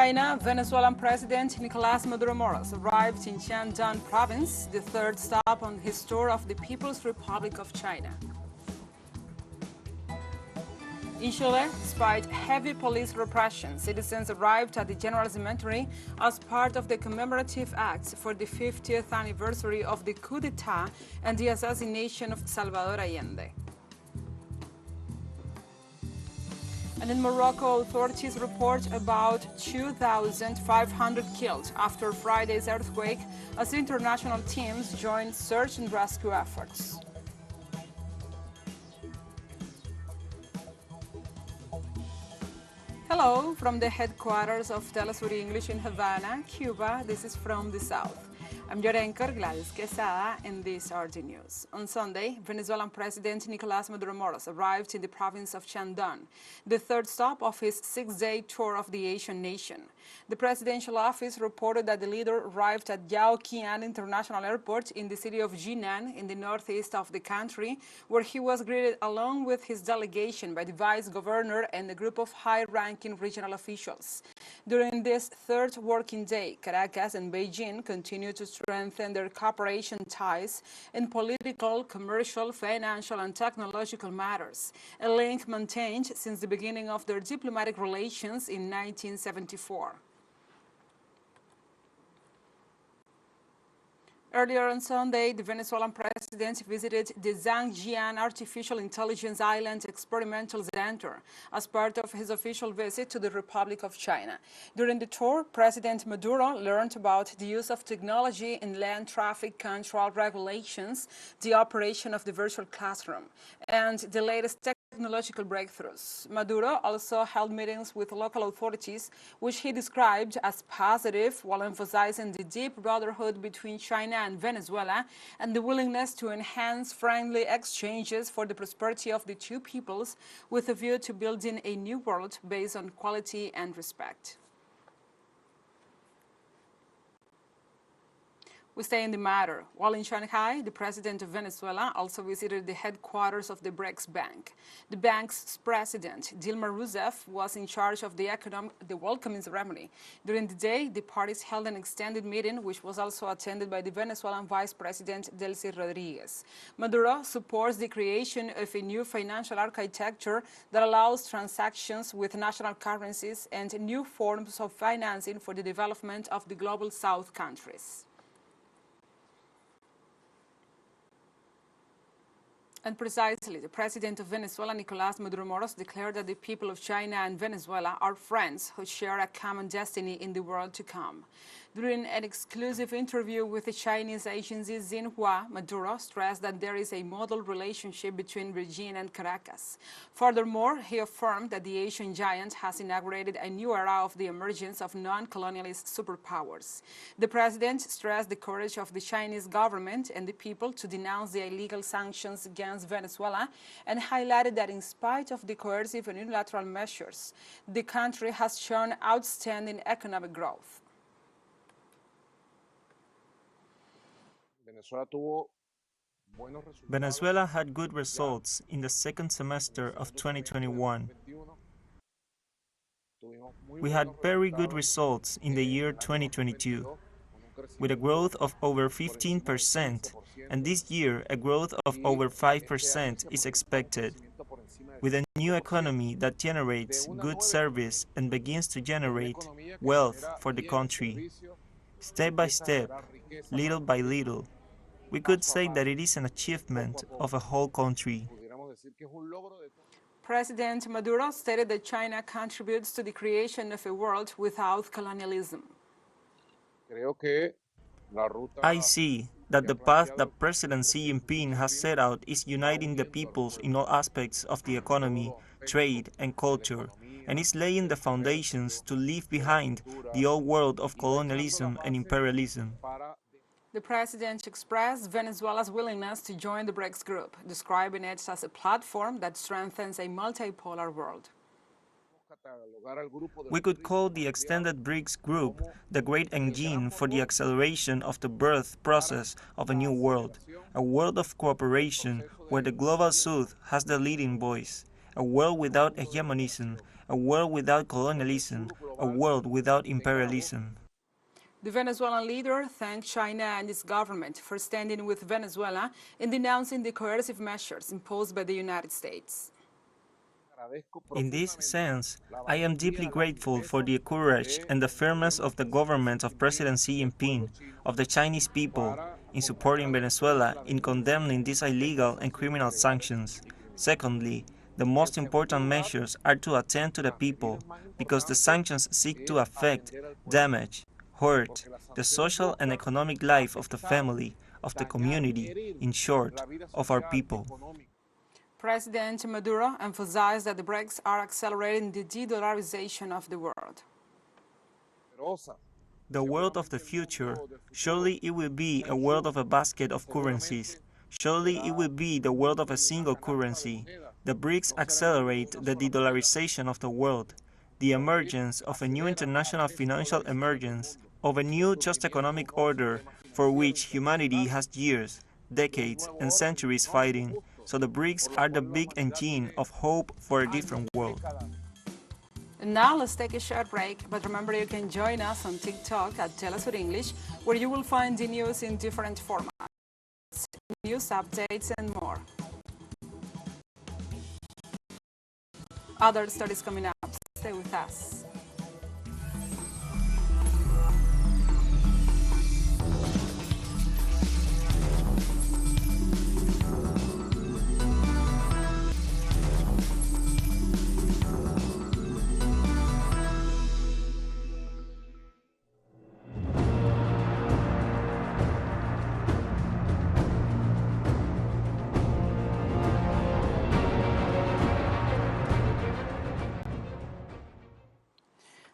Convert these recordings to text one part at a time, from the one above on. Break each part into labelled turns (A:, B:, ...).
A: China, Venezuelan President Nicolás Maduro Moros arrived in Shandong province, the third stop on his tour of the People's Republic of China. In Chile, despite heavy police repression, citizens arrived at the General Cemetery as part of the commemorative acts for the 50th anniversary of the coup d'etat and the assassination of Salvador Allende. And in Morocco, authorities report about 2,500 killed after Friday's earthquake as international teams joined search and rescue efforts. Hello from the headquarters of TeleSUR English in Havana, Cuba. This is From the South. I'm your anchor, Gladys Quesada, and these are the news. On Sunday, Venezuelan President Nicolás Maduro Moros arrived in the province of Shandong, the third stop of his six-day tour of the Asian nation. The presidential office reported that the leader arrived at Yaoqian International Airport in the city of Jinan in the northeast of the country, where he was greeted along with his delegation by the vice governor and a group of high-ranking regional officials. During this third working day, Caracas and Beijing continue to strengthen their cooperation ties in political, commercial, financial, and technological matters, a link maintained since the beginning of their diplomatic relations in 1974. Earlier on Sunday, the Venezuelan president visited the Zhangjiang Artificial Intelligence Island Experimental Center as part of his official visit to the Republic of China. During the tour, President Maduro learned about the use of technology in land traffic control regulations, the operation of the virtual classroom, and the latest technological breakthroughs. Maduro also held meetings with local authorities, which he described as positive, while emphasizing the deep brotherhood between China and Venezuela and the willingness to enhance friendly exchanges for the prosperity of the two peoples, with a view to building a new world based on quality and respect. We stay in the matter. While in Shanghai, the president of Venezuela also visited the headquarters of the BRICS Bank. The bank's president, Dilma Rousseff, was in charge of the welcoming ceremony. During the day, the parties held an extended meeting, which was also attended by the Venezuelan Vice President, Delcy Rodriguez. Maduro supports the creation of a new financial architecture that allows transactions with national currencies and new forms of financing for the development of the Global South countries. And precisely, the president of Venezuela, Nicolás Maduro Moros, declared that the people of China and Venezuela are friends who share a common destiny in the world to come. During an exclusive interview with the Chinese agency Xinhua, Maduro stressed that there is a model relationship between Beijing and Caracas. Furthermore, he affirmed that the Asian giant has inaugurated a new era of the emergence of non-colonialist superpowers. The president stressed the courage of the Chinese government and the people to denounce the illegal sanctions against Venezuela, and highlighted that in spite of the coercive and unilateral measures, the country has shown outstanding economic growth.
B: Venezuela had good results in the second semester of 2021. We had very good results in the year 2022, with a growth of over 15%, and this year a growth of over 5% is expected, with a new economy that generates good service and begins to generate wealth for the country. Step by step, little by little, we could say that it is an achievement of a whole country.
A: President Maduro stated that China contributes to the creation of a world without colonialism.
B: I see that the path that President Xi Jinping has set out is uniting the peoples in all aspects of the economy, trade, and culture, and is laying the foundations to leave behind the old world of colonialism and imperialism.
A: The president expressed Venezuela's willingness to join the BRICS group, describing it as a platform that strengthens a multipolar world.
B: We could call the extended BRICS group the great engine for the acceleration of the birth process of a new world, a world of cooperation where the Global South has the leading voice, a world without hegemonism, a world without colonialism, a world without imperialism.
A: The Venezuelan leader thanked China and its government for standing with Venezuela in denouncing the coercive measures imposed by the United States.
B: In this sense, I am deeply grateful for the courage and the firmness of the government of President Xi Jinping, of the Chinese people, in supporting Venezuela in condemning these illegal and criminal sanctions. Secondly, the most important measures are to attend to the people, because the sanctions seek to affect, damage, hurt the social and economic life of the family, of the community, in short, of our people.
A: President Maduro emphasized that the BRICS are accelerating the de-dollarization of the world.
B: The world of the future, surely it will be a world of a basket of currencies. Surely it will be the world of a single currency. The BRICS accelerate the de-dollarization of the world, the emergence of a new international financial emergence, of a new just economic order for which humanity has years, decades, and centuries fighting. So the BRICS are the big engine of hope for a different world.
A: And now let's take a short break, but remember you can join us on TikTok at TeleSUR English, where you will find the news in different formats, news updates and more. Other stories coming up. Stay with us.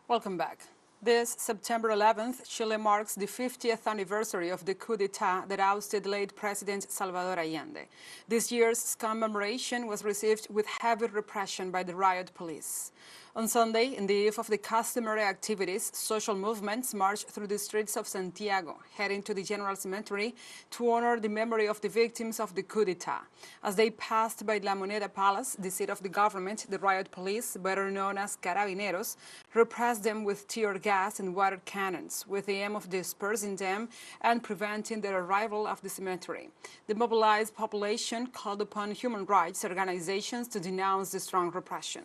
A: Welcome back. This September 11th, Chile marks the 50th anniversary of the coup d'etat that ousted late President Salvador Allende. This year's commemoration was received with heavy repression by the riot police. On Sunday, in the eve of the customary activities, social movements marched through the streets of Santiago, heading to the General Cemetery to honor the memory of the victims of the coup d'etat. As they passed by La Moneda Palace, the seat of the government, the riot police, better known as Carabineros, repressed them with tear gas and water cannons, with the aim of dispersing them and preventing their arrival at the cemetery. The mobilized population called upon human rights organizations to denounce the strong repression.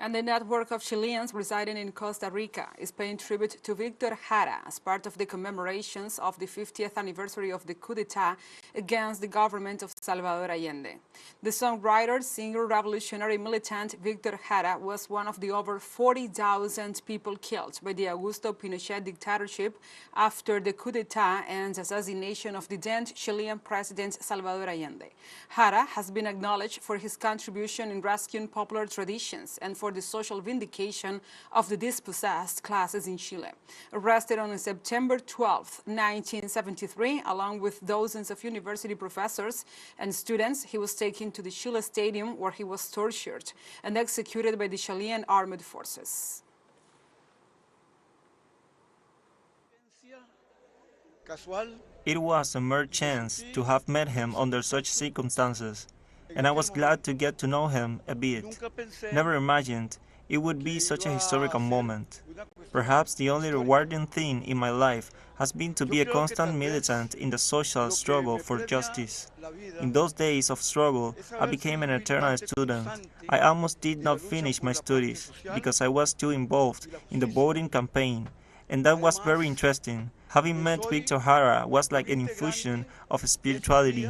A: And the network of Chileans residing in Costa Rica is paying tribute to Victor Jara as part of the commemorations of the 50th anniversary of the coup d'etat against the government of Salvador Allende. The songwriter, singer, revolutionary militant Victor Jara was one of the over 40,000 people killed by the Augusto Pinochet dictatorship after the coup d'etat and assassination of the then Chilean President Salvador Allende. Jara has been acknowledged for his contribution in rescuing popular traditions and for the social vindication of the dispossessed classes in Chile. Arrested on September 12, 1973, along with dozens of university professors and students, he was taken to the Chile Stadium where he was tortured and executed by the Chilean armed forces.
B: It was a mere chance to have met him under such circumstances, and I was glad to get to know him a bit. Never imagined it would be such a historical moment. Perhaps the only rewarding thing in my life has been to be a constant militant in the social struggle for justice. In those days of struggle, I became an eternal student. I almost did not finish my studies because I was too involved in the voting campaign, and that was very interesting. Having met Victor Jara was like an infusion of spirituality.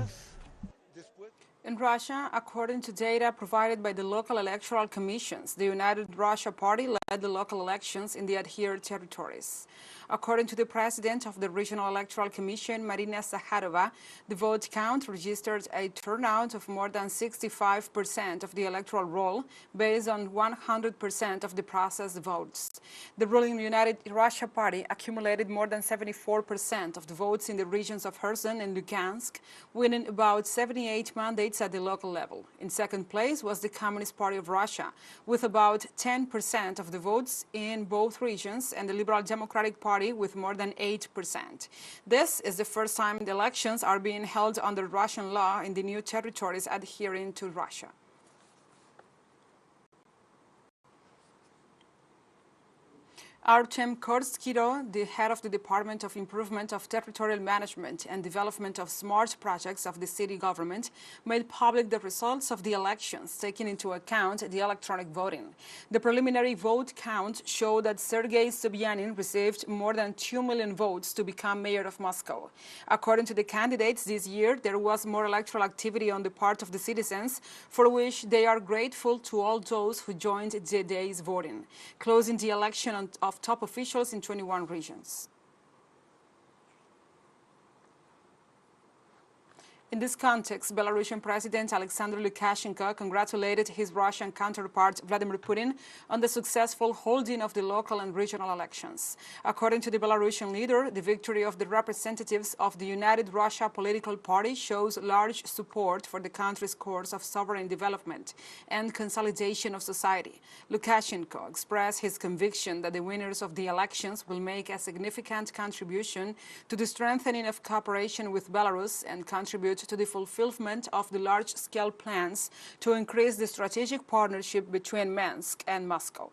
A: In Russia, according to data provided by the local electoral commissions, the United Russia Party led the local elections in the adhered territories. According to the president of the Regional Electoral Commission, Marina Zakharova, the vote count registered a turnout of more than 65% of the electoral roll, based on 100% of the processed votes. The ruling United Russia Party accumulated more than 74% of the votes in the regions of Kherson and Lugansk, winning about 78 mandates at the local level. In second place was the Communist Party of Russia, with about 10% of the votes in both regions, and the Liberal Democratic Party with more than 8%. This is the first time the elections are being held under Russian law in the new territories adhering to Russia. Artem Korskiro, the head of the Department of Improvement of Territorial Management and Development of Smart Projects of the city government, made public the results of the elections, taking into account the electronic voting. The preliminary vote count showed that Sergei Sobyanin received more than 2 million votes to become mayor of Moscow. According to the candidates this year, there was more electoral activity on the part of the citizens, for which they are grateful to all those who joined the day's voting, closing the election of top officials in 21 regions. In this context, Belarusian President Alexander Lukashenko congratulated his Russian counterpart Vladimir Putin on the successful holding of the local and regional elections. According to the Belarusian leader, the victory of the representatives of the United Russia political party shows large support for the country's course of sovereign development and consolidation of society. Lukashenko expressed his conviction that the winners of the elections will make a significant contribution to the strengthening of cooperation with Belarus and contribute to the fulfillment of the large-scale plans to increase the strategic partnership between Minsk and Moscow.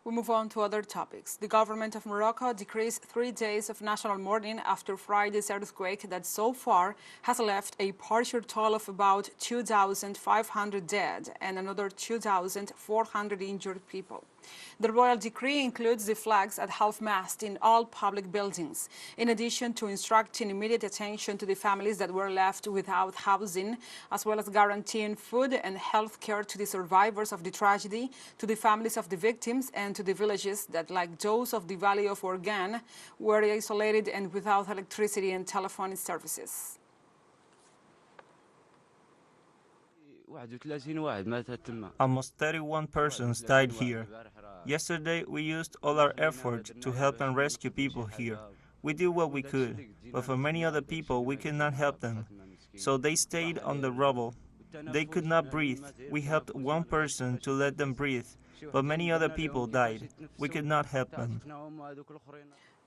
A: We move on to other topics. The government of Morocco decreased 3 days of national mourning after Friday's earthquake that so far has left a partial toll of about 2,500 dead and another 2,400 injured people. The royal decree includes the flags at half-mast in all public buildings, in addition to instructing immediate attention to the families that were left without housing, as well as guaranteeing food and health care to the survivors of the tragedy, to the families of the victims, and to the villages that, like those of the Valley of Organ, were isolated and without electricity and telephone services.
B: Almost 31 persons died here. Yesterday, we used all our effort to help and rescue people here. We did what we could, but for many other people, we could not help them. So they stayed on the rubble. They could not breathe. We helped one person to let them breathe, but many other people died. We could not help them.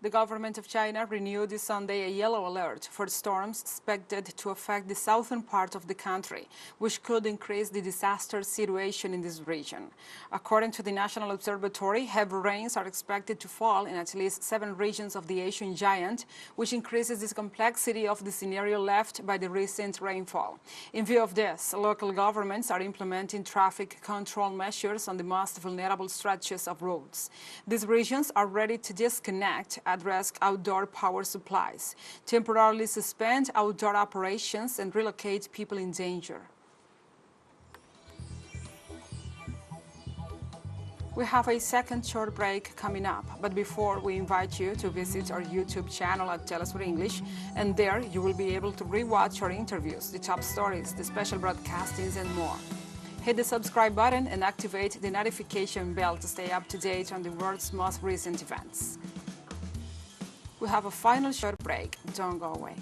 A: The government of China renewed this Sunday a yellow alert for storms expected to affect the southern part of the country, which could increase the disaster situation in this region. According to the National Observatory, heavy rains are expected to fall in at least 7 regions of the Asian giant, which increases the complexity of the scenario left by the recent rainfall. In view of this, local governments are implementing traffic control measures on the most vulnerable stretches of roads. These regions are ready to disconnect at-risk outdoor power supplies, temporarily suspend outdoor operations, and relocate people in danger. We have a second short break coming up, but before we invite you to visit our YouTube channel at TeleSUR English, and there you will be able to rewatch our interviews, the top stories, the special broadcastings, and more. Hit the subscribe button and activate the notification bell to stay up to date on the world's most recent events. We have a final short break. Don't go away.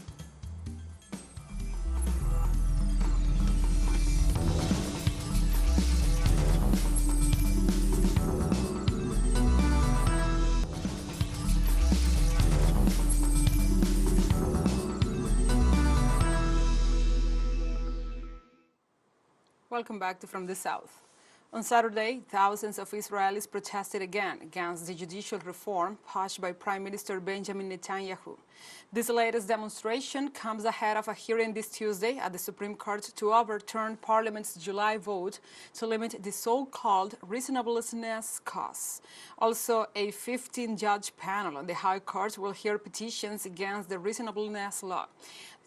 A: Welcome back to From the South. On Saturday, thousands of Israelis protested again against the judicial reform pushed by Prime Minister Benjamin Netanyahu. This latest demonstration comes ahead of a hearing this Tuesday at the Supreme Court to overturn Parliament's July vote to limit the so-called reasonableness costs. Also, a 15-judge panel on the High Court will hear petitions against the reasonableness law.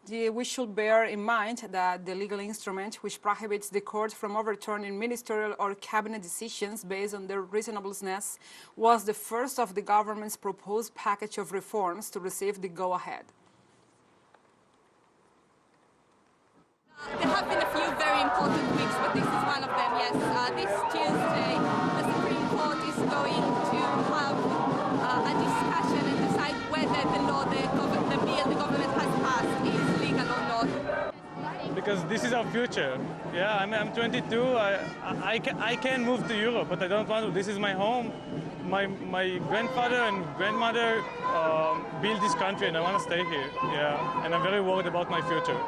A: We should bear in mind that the legal instrument which prohibits the court from overturning ministerial or cabinet decisions based on their reasonableness was the first of the government's proposed package of reforms to receive the go-ahead.
C: There have been a few very important weeks, but this is one of them, yes. This Tuesday, going to have a discussion and decide whether the law, the bill the government has passed is legal or not.
D: Because this is our future. Yeah, I'm 22. I can move to Europe, but I don't want to. This is my home. My grandfather and grandmother built this country, and I want to stay here. Yeah, and I'm very worried about my future.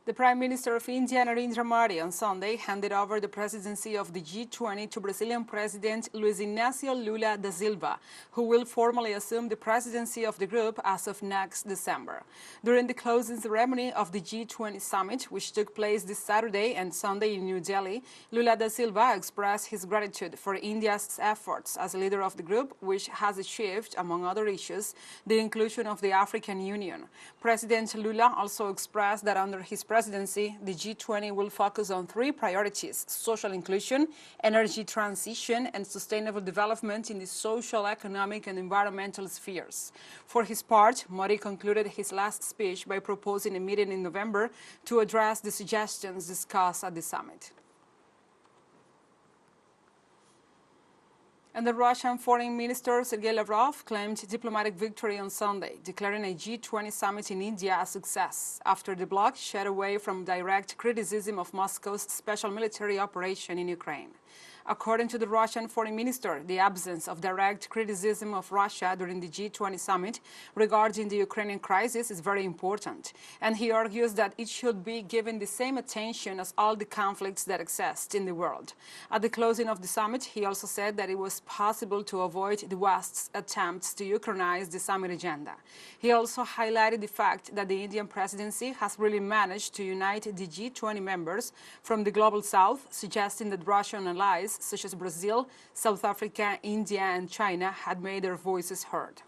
A: The Prime Minister of India, Narendra Modi, on Sunday handed over the presidency of the G20 to Brazilian President Luiz Inácio Lula da Silva, who will formally assume the presidency of the group as of next December. During the closing ceremony of the G20 summit, which took place this Saturday and Sunday in New Delhi, Lula da Silva expressed his gratitude for India's efforts as a leader of the group, which has achieved, among other issues, the inclusion of the African Union. President Lula also expressed that under his presidency, the G20 will focus on three priorities: social inclusion, energy transition, and sustainable development in the social, economic, and environmental spheres. For his part, Modi concluded his last speech by proposing a meeting in November to address the suggestions discussed at the summit. And the Russian Foreign Minister Sergei Lavrov claimed diplomatic victory on Sunday, declaring a G20 summit in India a success after the bloc shied away from direct criticism of Moscow's special military operation in Ukraine. According to the Russian Foreign Minister, the absence of direct criticism of Russia during the G20 summit regarding the Ukrainian crisis is very important, and he argues that it should be given the same attention as all the conflicts that exist in the world. At the closing of the summit, he also said that it was possible to avoid the West's attempts to Ukrainize the summit agenda. He also highlighted the fact that the Indian presidency has really managed to unite the G20 members from the global south, suggesting that Russian allies such as Brazil, South Africa, India, and China had made their voices heard.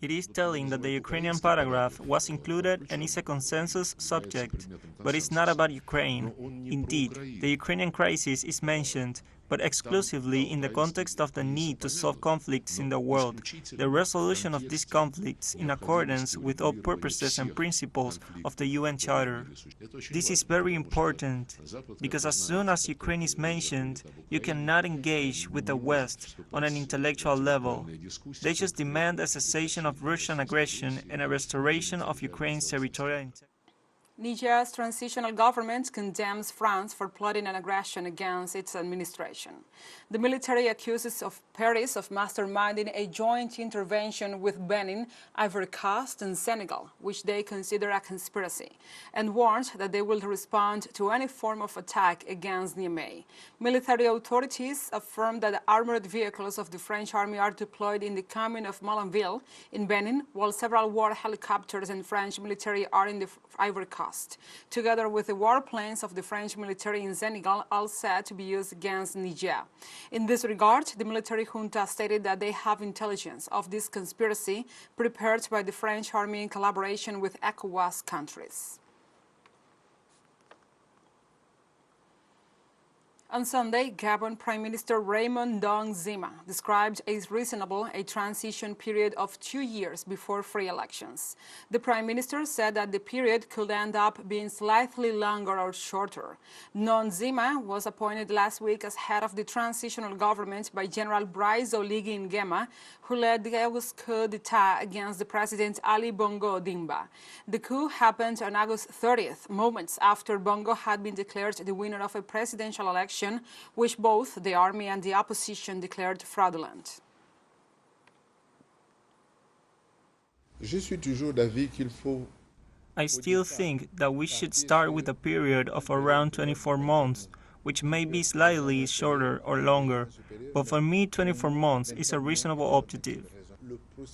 B: It is telling that the Ukrainian paragraph was included and is a consensus subject, but it's not about Ukraine. Indeed, the Ukrainian crisis is mentioned, but exclusively in the context of the need to solve conflicts in the world, the resolution of these conflicts in accordance with all purposes and principles of the UN Charter. This is very important, because as soon as Ukraine is mentioned, you cannot engage with the West on an intellectual level. They just demand a cessation of Russian aggression and a restoration of Ukraine's territorial integrity.
A: Niger's transitional government condemns France for plotting an aggression against its administration. The military accuses Paris of masterminding a joint intervention with Benin, Ivory Coast, and Senegal, which they consider a conspiracy, and warned that they will respond to any form of attack against Niamey. Military authorities affirmed that the armored vehicles of the French army are deployed in the commune of Malanville in Benin, while several war helicopters and French military are in the Ivory Coast, together with the warplanes of the French military in Senegal, all said to be used against Niger. In this regard, the military junta stated that they have intelligence of this conspiracy prepared by the French army in collaboration with ECOWAS countries. On Sunday, Gabon Prime Minister Raymond Dong Zima described as reasonable a transition period of 2 years before free elections. The Prime Minister said that the period could end up being slightly longer or shorter. Dong Zima was appointed last week as head of the transitional government by General Brice Oligui Nguema, who led the August coup d'etat against the President Ali Bongo Ondimba. The coup happened on August 30th, moments after Bongo had been declared the winner of a presidential election, which both the army and the opposition declared fraudulent.
B: I still think that we should start with a period of around 24 months, which may be slightly shorter or longer, but for me 24 months is a reasonable objective.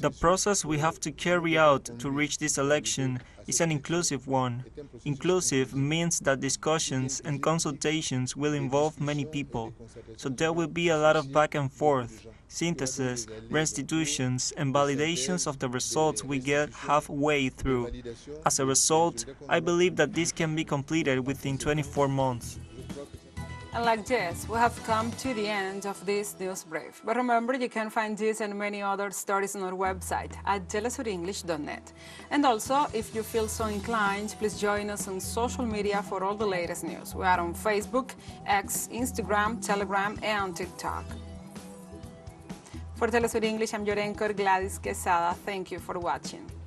B: The process we have to carry out to reach this election is an inclusive one. Inclusive means that discussions and consultations will involve many people, so there will be a lot of back and forth, synthesis, restitutions, and validations of the results we get halfway through. As a result, I believe that this can be completed within 24 months.
A: And like this, we have come to the end of this news brief. But remember, you can find this and many other stories on our website at telesurenglish.net. And also, if you feel so inclined, please join us on social media for all the latest news. We are on Facebook, X, Instagram, Telegram, and TikTok. For TeleSUR English, I'm your anchor, Gladys Quesada. Thank you for watching.